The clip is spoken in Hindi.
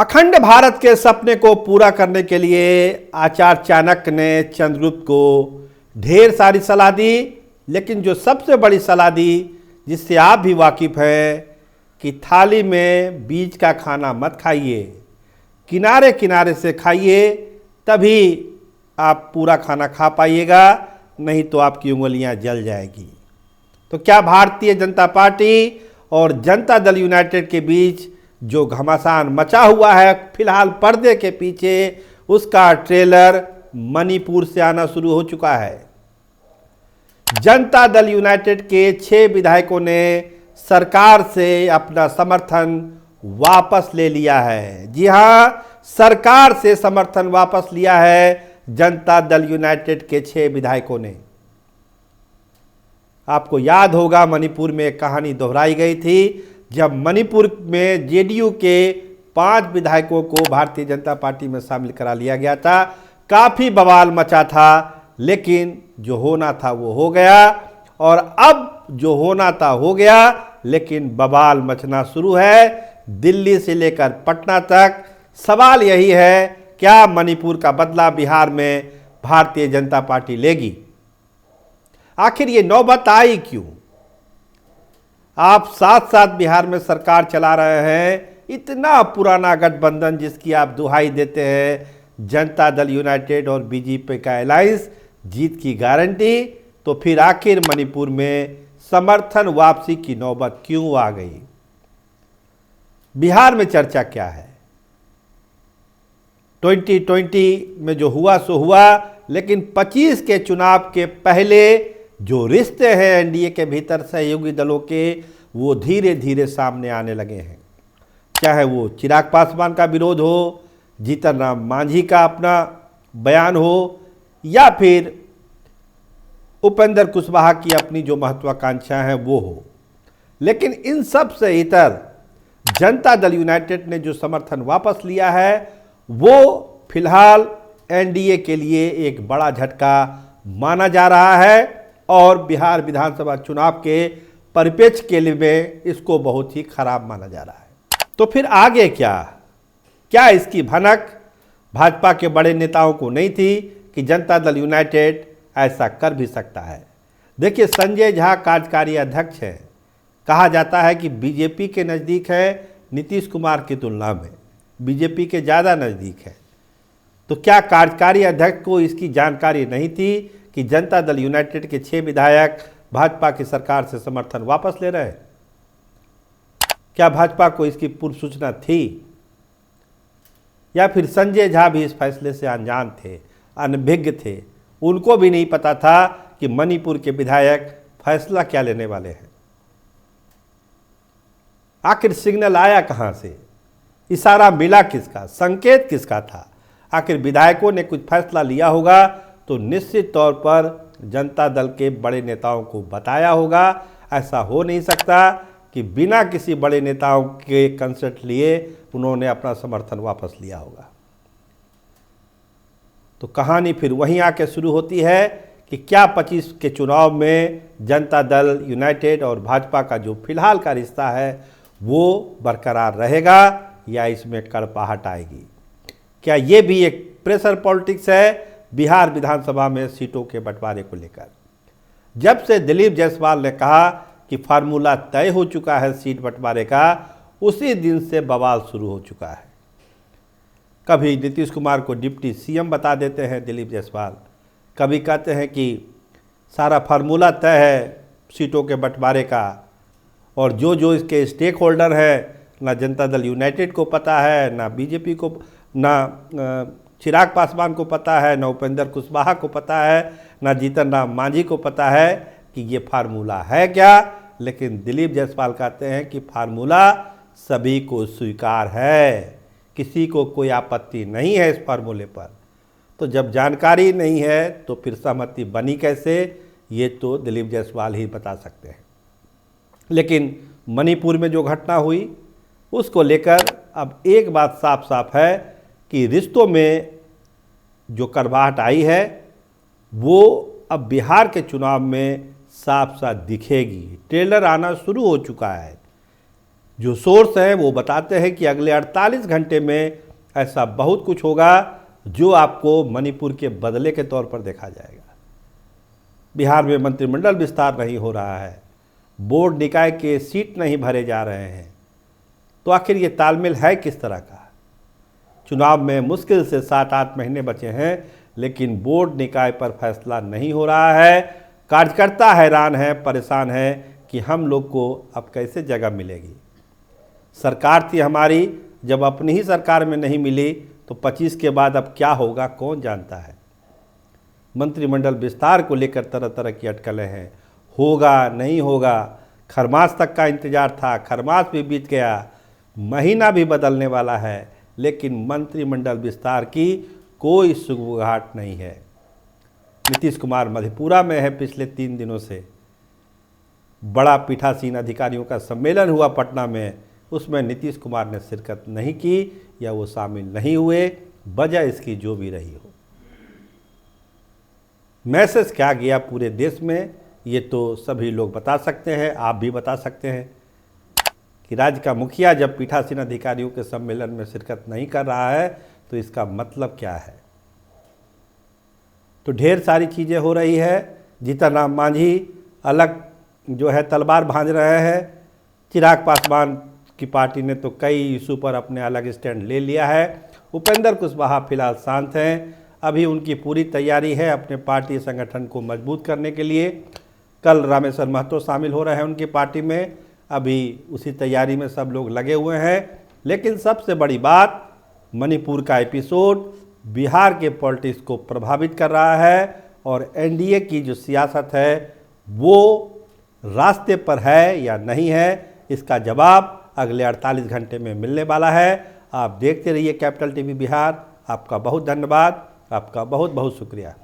अखंड भारत के सपने को पूरा करने के लिए आचार्य चाणक्य ने चंद्रगुप्त को ढेर सारी सलाह दी, लेकिन जो सबसे बड़ी सलाह दी जिससे आप भी वाकिफ हैं कि थाली में बीच का खाना मत खाइए, किनारे किनारे से खाइए, तभी आप पूरा खाना खा पाइएगा, नहीं तो आपकी उंगलियां जल जाएगी। तो क्या भारतीय जनता पार्टी और जनता दल यूनाइटेड के बीच जो घमासान मचा हुआ है फिलहाल पर्दे के पीछे, उसका ट्रेलर मणिपुर से आना शुरू हो चुका है। जनता दल यूनाइटेड के 6 विधायकों ने सरकार से अपना समर्थन वापस ले लिया है। जी हां, सरकार से समर्थन वापस लिया है जनता दल यूनाइटेड के 6 विधायकों ने। आपको याद होगा मणिपुर में एक कहानी दोहराई गई थी, जब मणिपुर में जेडीयू के 5 विधायकों को भारतीय जनता पार्टी में शामिल करा लिया गया था। काफ़ी बवाल मचा था, लेकिन जो होना था वो हो गया, और अब जो होना था हो गया, लेकिन बवाल मचना शुरू है दिल्ली से लेकर पटना तक। सवाल यही है, क्या मणिपुर का बदला बिहार में भारतीय जनता पार्टी लेगी? आखिर ये नौबत आई क्यों? आप साथ साथ बिहार में सरकार चला रहे हैं, इतना पुराना गठबंधन जिसकी आप दुहाई देते हैं, जनता दल यूनाइटेड और बीजेपी का अलायंस जीत की गारंटी, तो फिर आखिर मणिपुर में समर्थन वापसी की नौबत क्यों आ गई? बिहार में चर्चा क्या है? 2020 में जो हुआ सो हुआ, लेकिन 25 के चुनाव के पहले जो रिश्ते हैं एनडीए के भीतर सहयोगी दलों के, वो धीरे धीरे सामने आने लगे हैं। चाहे वो चिराग पासवान का विरोध हो, जीतन राम मांझी का अपना बयान हो, या फिर उपेंद्र कुशवाहा की अपनी जो महत्वाकांक्षा है वो हो, लेकिन इन सब से इतर जनता दल यूनाइटेड ने जो समर्थन वापस लिया है, वो फिलहाल एनडीए के लिए एक बड़ा झटका माना जा रहा है, और बिहार विधानसभा चुनाव के परिप्रेक्ष्य के लिए इसको बहुत ही खराब माना जा रहा है। तो फिर आगे क्या इसकी भनक भाजपा के बड़े नेताओं को नहीं थी कि जनता दल यूनाइटेड ऐसा कर भी सकता है? देखिए, संजय झा कार्यकारी अध्यक्ष है, कहा जाता है कि बीजेपी के नज़दीक है, नीतीश कुमार की तुलना में बीजेपी के ज़्यादा नज़दीक है। तो क्या कार्यकारी अध्यक्ष को इसकी जानकारी नहीं थी कि जनता दल यूनाइटेड के 6 विधायक भाजपा की सरकार से समर्थन वापस ले रहे हैं? क्या भाजपा को इसकी पूर्व सूचना थी, या फिर संजय झा भी इस फैसले से अनजान थे, अनभिज्ञ थे? उनको भी नहीं पता था कि मणिपुर के विधायक फैसला क्या लेने वाले हैं। आखिर सिग्नल आया कहां से? इशारा मिला किसका? संकेत किसका था? आखिर विधायकों ने कुछ फैसला लिया होगा तो निश्चित तौर पर जनता दल के बड़े नेताओं को बताया होगा। ऐसा हो नहीं सकता कि बिना किसी बड़े नेताओं के कंसल्ट लिए उन्होंने अपना समर्थन वापस लिया होगा। तो कहानी फिर वहीं आके शुरू होती है कि क्या 25 के चुनाव में जनता दल यूनाइटेड और भाजपा का जो फिलहाल का रिश्ता है वो बरकरार रहेगा, या इसमें कड़पाहट आएगी? क्या ये भी एक प्रेशर पॉलिटिक्स है बिहार विधानसभा में सीटों के बंटवारे को लेकर? जब से दिलीप जायसवाल ने कहा कि फार्मूला तय हो चुका है सीट बंटवारे का, उसी दिन से बवाल शुरू हो चुका है। कभी नीतीश कुमार को डिप्टी सीएम बता देते हैं दिलीप जायसवाल, कभी कहते हैं कि सारा फार्मूला तय है सीटों के बंटवारे का, और जो इसके स्टेक होल्डर हैं, ना जनता दल यूनाइटेड को पता है, ना बीजेपी को, ना चिराग पासवान को पता है, ना उपेंद्र कुशवाहा को पता है, ना जीतन राम मांझी को पता है कि ये फार्मूला है क्या। लेकिन दिलीप जायसवाल कहते हैं कि फार्मूला सभी को स्वीकार है, किसी को कोई आपत्ति नहीं है इस फार्मूले पर। तो जब जानकारी नहीं है तो फिर सहमति बनी कैसे, ये तो दिलीप जायसवाल ही बता सकते हैं। लेकिन मणिपुर में जो घटना हुई उसको लेकर अब एक बात साफ साफ है कि रिश्तों में जो कड़वाहट आई है वो अब बिहार के चुनाव में साफ साफ दिखेगी। ट्रेलर आना शुरू हो चुका है। जो सोर्स हैं वो बताते हैं कि अगले 48 घंटे में ऐसा बहुत कुछ होगा जो आपको मणिपुर के बदले के तौर पर देखा जाएगा। बिहार में मंत्रिमंडल विस्तार नहीं हो रहा है, बोर्ड निकाय के सीट नहीं भरे जा रहे हैं, तो आखिर ये तालमेल है किस तरह का? चुनाव में मुश्किल से 7-8 महीने बचे हैं, लेकिन बोर्ड निकाय पर फैसला नहीं हो रहा है। कार्यकर्ता हैरान है, परेशान है कि हम लोग को अब कैसे जगह मिलेगी। सरकार थी हमारी, जब अपनी ही सरकार में नहीं मिली तो 25 के बाद अब क्या होगा कौन जानता है। मंत्रिमंडल विस्तार को लेकर तरह तरह की अटकलें हैं, होगा नहीं होगा। खरमास तक का इंतजार था, खरमास भी बीत गया, महीना भी बदलने वाला है, लेकिन मंत्रिमंडल विस्तार की कोई सुगबुगाहट नहीं है। नीतीश कुमार मधेपुरा में है पिछले 3 दिनों से। बड़ा पीठासीन अधिकारियों का सम्मेलन हुआ पटना में, उसमें नीतीश कुमार ने शिरकत नहीं की या वो शामिल नहीं हुए, वजह इसकी जो भी रही हो। मैसेज क्या गया पूरे देश में, ये तो सभी लोग बता सकते हैं, आप भी बता सकते हैं कि राज्य का मुखिया जब पीठासीन अधिकारियों के सम्मेलन में शिरकत नहीं कर रहा है तो इसका मतलब क्या है। तो ढेर सारी चीज़ें हो रही है। जीतन राम मांझी अलग जो है तलवार भांज रहे हैं। चिराग पासवान की पार्टी ने तो कई इशू पर अपने अलग स्टैंड ले लिया है। उपेंद्र कुशवाहा फिलहाल शांत हैं। अभी उनकी पूरी तैयारी है अपने पार्टी संगठन को मजबूत करने के लिए। कल रामेश्वर महतो शामिल हो रहे हैं उनकी पार्टी में, अभी उसी तैयारी में सब लोग लगे हुए हैं। लेकिन सबसे बड़ी बात, मणिपुर का एपिसोड बिहार के पॉलिटिक्स को प्रभावित कर रहा है और एनडीए की जो सियासत है वो रास्ते पर है या नहीं है, इसका जवाब अगले 48 घंटे में मिलने वाला है। आप देखते रहिए कैपिटल टीवी बिहार। आपका बहुत धन्यवाद, आपका बहुत बहुत शुक्रिया।